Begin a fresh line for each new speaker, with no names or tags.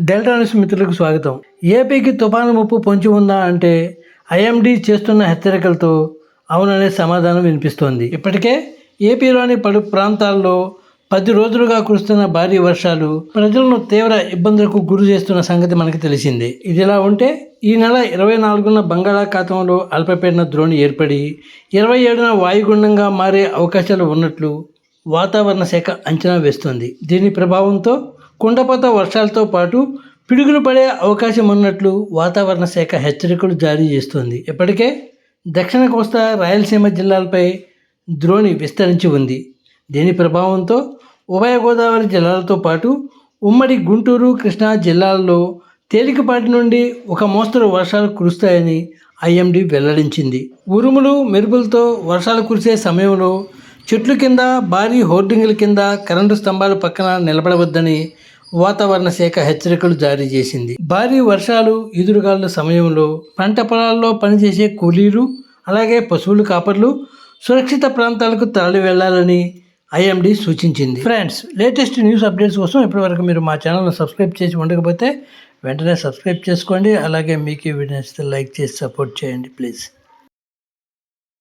Delta news మిత్రులకు స్వాగతం. ఏపీకి తుఫాను ముప్పు పొంచి ఉందా అంటే ఐఎండీ చేస్తున్న హెచ్చరికలతో అవుననే సమాధానం వినిపిస్తోంది. ఇప్పటికే ఏపీలోని పలు ప్రాంతాల్లో 10 రోజులుగా కురుస్తున్న భారీ వర్షాలు ప్రజలను తీవ్ర ఇబ్బందులకు గురి చేస్తున్న సంగతి మనకి తెలిసిందే. ఇదిలా ఉంటే ఈ నెల 24న బంగాళాఖాతంలో అల్పపీడన ద్రోణి ఏర్పడి 27న వాయుగుండంగా మారే అవకాశాలు ఉన్నట్లు వాతావరణ శాఖ అంచనా వేస్తోంది. దీని ప్రభావంతో కుండపోత వర్షాలతో పాటు పిడుగులు పడే అవకాశం ఉన్నట్లు వాతావరణ శాఖ హెచ్చరికలు జారీ చేస్తోంది. ఇప్పటికే దక్షిణ కోస్తా రాయలసీమ జిల్లాలపై ద్రోణి విస్తరించి ఉంది. దీని ప్రభావంతో ఉభయ గోదావరి జిల్లాలతో పాటు ఉమ్మడి గుంటూరు, కృష్ణా జిల్లాల్లో తేలికపాటి నుండి ఒక మోస్తరు వర్షాలు కురుస్తాయని ఐఎండీ వెల్లడించింది. ఉరుములు మెరుపులతో వర్షాలు కురిసే సమయంలో చెట్ల కింద, భారీ హోర్డింగుల కింద, కరెంటు స్తంభాల పక్కన నిలబడవద్దని వాతావరణ శాఖ హెచ్చరికలు జారీ చేసింది. భారీ వర్షాలు, ఎదురుగాలుల సమయంలో పంట పొలాల్లో పనిచేసే కూలీలు, అలాగే పశువుల కాపర్లు సురక్షిత ప్రాంతాలకు తరలి వెళ్లాలని ఐఎండీ సూచించింది. ఫ్రెండ్స్, లేటెస్ట్ న్యూస్ అప్డేట్స్ కోసం ఇప్పటివరకు మీరు మా ఛానల్ను సబ్స్క్రైబ్ చేసి ఉండకపోతే వెంటనే సబ్స్క్రైబ్ చేసుకోండి. అలాగే మీకు ఈ వీడియో నచ్చితే లైక్ చేసి సపోర్ట్ చేయండి ప్లీజ్.